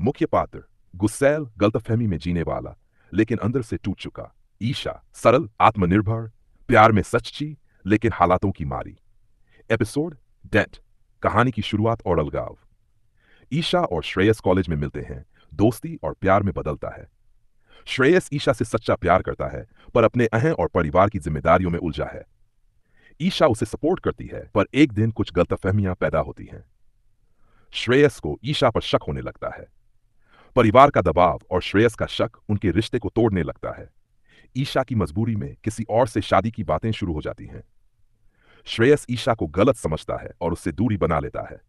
मुख्य पात्र गुस्सैल गलतफहमी में जीने वाला लेकिन अंदर से टूट चुका ईशा, सरल, आत्मनिर्भर, प्यार में सच्ची लेकिन हालातों की मारी। एपिसोड डेंट, कहानी की शुरुआत और अलगाव। ईशा और श्रेयस कॉलेज में मिलते हैं, दोस्ती और प्यार में बदलता है। श्रेयस ईशा से सच्चा प्यार करता है पर अपने अहं और परिवार की जिम्मेदारियों में उलझा है। ईशा उसे सपोर्ट करती है पर एक दिन कुछ गलतफहमियां पैदा होती हैं। श्रेयस को ईशा पर शक होने लगता है। परिवार का दबाव और श्रेयस का शक उनके रिश्ते को तोड़ने लगता है। ईशा की मजबूरी में किसी और से शादी की बातें शुरू हो जाती हैं। श्रेयस ईशा को गलत समझता है और उससे दूरी बना लेता है।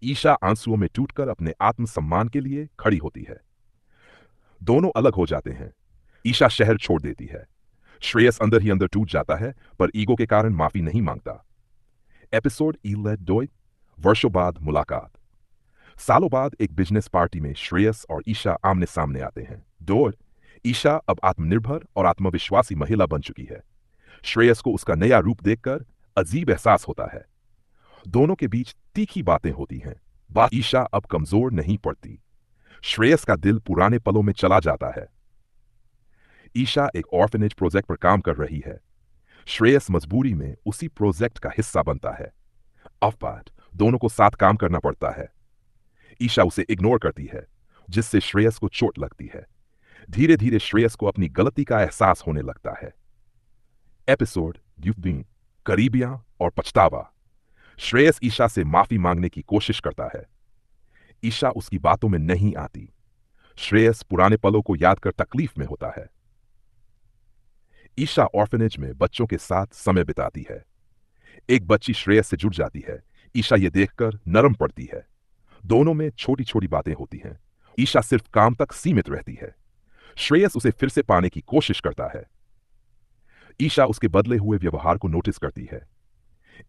ईशा आंसुओं में टूटकर अपने आत्मसम्मान के लिए खड़ी होती है। दोनों अलग हो जाते हैं। ईशा शहर छोड़ देती है। श्रेयस अंदर ही अंदर टूट जाता है पर ईगो के कारण माफी नहीं मांगता। एपिसोड डोय, वर्षों बाद मुलाकात। सालों बाद एक बिजनेस पार्टी में श्रेयस और ईशा आमने सामने आते हैं। डोर, ईशा अब आत्मनिर्भर और आत्मविश्वासी महिला बन चुकी है। श्रेयस को उसका नया रूप देखकर अजीब एहसास होता है। दोनों के बीच तीखी बातें होती हैं। बात ईशा अब कमजोर नहीं पड़ती। श्रेयस का दिल पुराने पलों में चला जाता है। ईशा एक ऑर्फनेज प्रोजेक्ट पर काम कर रही है। श्रेयस मजबूरी में उसी प्रोजेक्ट का हिस्सा बनता है। अफबाद, दोनों को साथ काम करना पड़ता है। ईशा उसे इग्नोर करती है जिससे श्रेयस को चोट लगती है। धीरे धीरे श्रेयस को अपनी गलती का एहसास होने लगता है। एपिसोड ड्यूबीन, करीबियां और पछतावा। श्रेयस ईशा से माफी मांगने की कोशिश करता है। ईशा उसकी बातों में नहीं आती। श्रेयस पुराने पलों को याद कर तकलीफ में होता है। ईशा ऑर्फनेज में बच्चों के साथ समय बिताती है। एक बच्ची श्रेयस से जुड़ जाती है। ईशा ये देखकर नरम पड़ती है। दोनों में छोटी छोटी बातें होती हैं। ईशा सिर्फ काम तक सीमित रहती है। श्रेयस उसे फिर से पाने की कोशिश करता है। ईशा उसके बदले हुए व्यवहार को नोटिस करती है।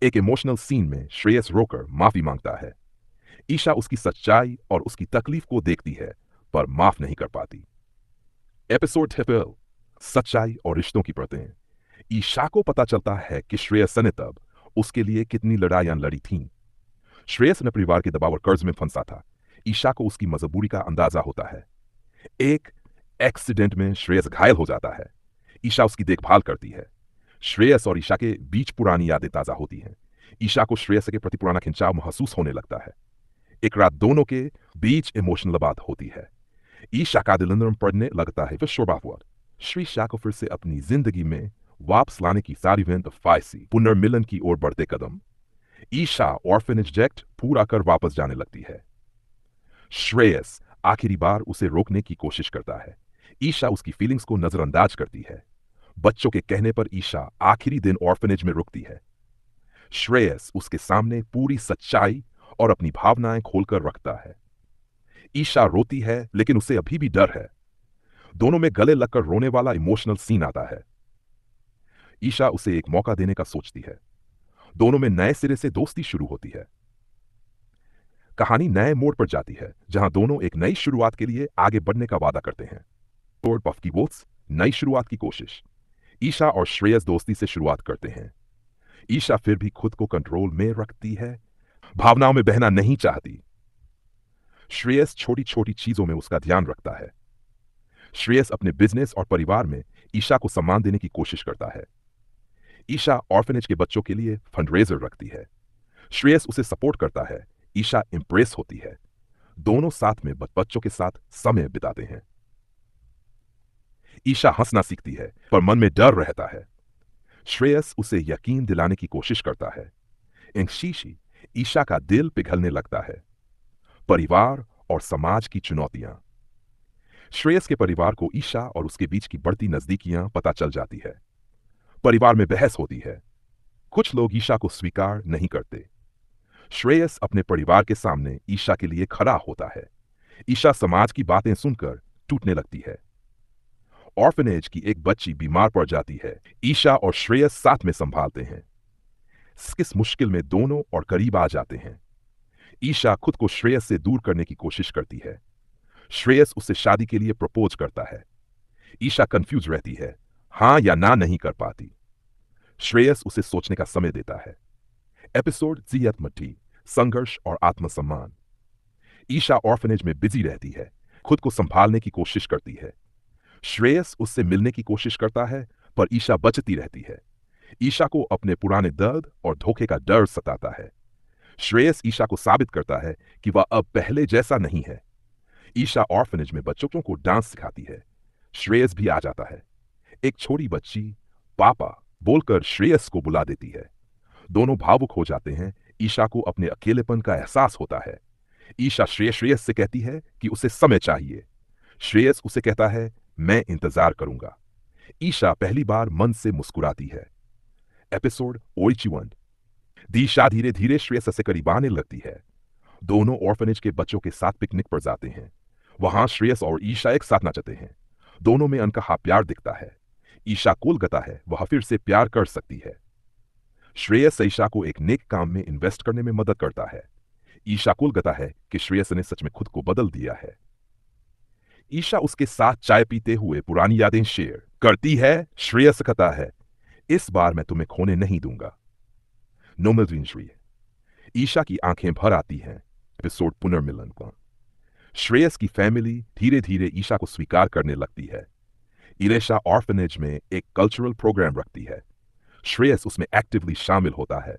एक इमोशनल सीन में श्रेयस रोकर माफी मांगता है। ईशा उसकी सच्चाई और उसकी तकलीफ को देखती है पर माफ नहीं कर पाती। एपिसोड टिपिकल, सच्चाई और रिश्तों की परतें। ईशा को पता चलता है कि श्रेयस ने तब उसके लिए कितनी लड़ाइयां लड़ी थीं। श्रेयस अपने परिवार के दबाव और कर्ज में फंसा था। ईशा को उसकी मजबूरी का अंदाजा होता है। एक एक्सीडेंट में श्रेयस घायल हो जाता है। ईशा उसकी देखभाल करती है। श्रेयस और ईशा के बीच पुरानी यादें ताजा होती हैं। ईशा को श्रेयस के प्रति पुराना खिंचाव महसूस होने लगता है। एक रात दोनों के बीच इमोशनल बात होती है। ईशा का दिल नरम पड़ने लगता है। श्री ईशा को फिर से अपनी जिंदगी में वापस लाने की सारी वेंत फायसी पुनर्मिलन की ओर बढ़ते कदम। ईशा ऑर्फनेज जेक्ट पूरा कर वापस जाने लगती है। श्रेयस आखिरी बार उसे रोकने की कोशिश करता है। ईशा उसकी फीलिंग्स को नजरअंदाज करती है। बच्चों के कहने पर ईशा आखिरी दिन ऑर्फनेज में रुकती है। श्रेयस उसके सामने पूरी सच्चाई और अपनी भावनाएं खोलकर रखता है। ईशा रोती है लेकिन उसे अभी भी डर है। दोनों में गले लगकर रोने वाला इमोशनल सीन आता है। ईशा उसे एक मौका देने का सोचती है। दोनों में नए सिरे से दोस्ती शुरू होती है। कहानी नए मोड़ पर जाती है जहां दोनों एक नई शुरुआत के लिए आगे बढ़ने का वादा करते हैं। टोर्ड पफ की वोट्स, नई शुरुआत की कोशिश। ईशा और श्रेयस दोस्ती से शुरुआत करते हैं। ईशा फिर भी खुद को कंट्रोल में रखती है, भावनाओं में बहना नहीं चाहती। श्रेयस छोटी छोटी चीजों में उसका ध्यान रखता है। श्रेयस अपने बिजनेस और परिवार में ईशा को सम्मान देने की कोशिश करता है। ईशा ऑर्फनेज के बच्चों के लिए फंडरेजर रखती है। श्रेयस उसे सपोर्ट करता है। ईशा इंप्रेस होती है। दोनों साथ में बच्चों के साथ समय बिताते हैं। ईशा हंसना सीखती है पर मन में डर रहता है। श्रेयस उसे यकीन दिलाने की कोशिश करता है। इन शीशी ईशा का दिल पिघलने लगता है। परिवार और समाज की चुनौतियां। श्रेयस के परिवार को ईशा और उसके बीच की बढ़ती नजदीकियां पता चल जाती है। परिवार में बहस होती है। कुछ लोग ईशा को स्वीकार नहीं करते। श्रेयस अपने परिवार के सामने ईशा के लिए खड़ा होता है। ईशा समाज की बातें सुनकर टूटने लगती है। ऑर्फनेज की एक बच्ची बीमार पड़ जाती है। ईशा और श्रेयस साथ में संभालते हैं। इस मुश्किल में दोनों और करीब आ जाते हैं। ईशा खुद को श्रेयस से दूर करने की कोशिश करती है। श्रेयस उससे शादी के लिए प्रपोज करता है। ईशा कंफ्यूज रहती है, हां या ना नहीं कर पाती। श्रेयस उसे सोचने का समय देता है। एपिसोड जियत मट्टी, संघर्ष और आत्मसम्मान। ईशा ऑर्फनेज में बिजी रहती है, खुद को संभालने की कोशिश करती है। श्रेयस उससे मिलने की कोशिश करता है, पर ईशा बचती रहती है। ईशा को अपने पुराने दर्द और धोखे का डर सताता है। श्रेयस ईशा को साबित करता है कि वह अब पहले जैसा नहीं है। ईशा ऑर्फनेज में बच्चों को डांस सिखाती है। श्रेयस भी आ जाता है। एक छोटी बच्ची पापा बोलकर श्रेयस को बुला देती है। दोनों भावुक हो जाते हैं। ईशा को अपने अकेलेपन का एहसास होता है। ईशा श्रेयस से कहती है कि उसे समय चाहिए। श्रेयस उसे कहता है, मैं इंतजार करूंगा। ईशा पहली बार मन से मुस्कुराती है। एपिसोड ओइचिवन। दीशा धीरे धीरे श्रेयस से करीब आने लगती है। दोनों ऑर्फनेज के बच्चों के साथ पिकनिक पर जाते हैं। वहां श्रेयस और ईशा एक साथ नाचते हैं। दोनों में अनकहा प्यार दिखता है। ईशा कोलकाता है, वह फिर से प्यार कर सकती है। श्रेयस ईशा को एक नेक काम में इन्वेस्ट करने में मदद करता है। ईशा कोलकाता है कि श्रेयस ने सच में खुद को बदल दिया है। ईशा उसके साथ चाय पीते हुए पुरानी यादें शेयर करती है। श्रेयस कहता है, इस बार मैं तुम्हें खोने नहीं दूंगा। नोमल ईशा की आंखें भर आती हैं। एपिसोड पुनर्मिलन का। श्रेयस की फैमिली धीरे धीरे ईशा को स्वीकार करने लगती है। इलेशा ऑर्फनेज में एक कल्चरल प्रोग्राम रखती है। श्रेयस उसमें एक्टिवली शामिल होता है।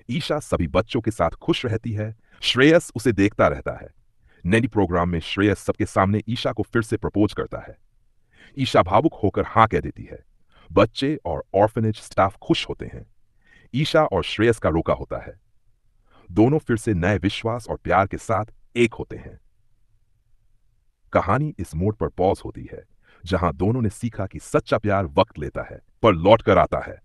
ईशा सभी बच्चों के साथ खुश रहती है। श्रेयस उसे देखता रहता है। नैनी प्रोग्राम में श्रेयस सबके सामने ईशा को फिर से प्रपोज करता है। ईशा भावुक होकर हाँ कह देती है। बच्चे और ऑर्फनेज स्टाफ खुश होते हैं। ईशा और श्रेयस का रोका होता है। दोनों फिर से नए विश्वास और प्यार के साथ एक होते हैं। कहानी इस मोड़ पर पॉज होती है, जहां दोनों ने सीखा कि सच्चा प्यार वक्त लेता है, पर लौट कर आता है।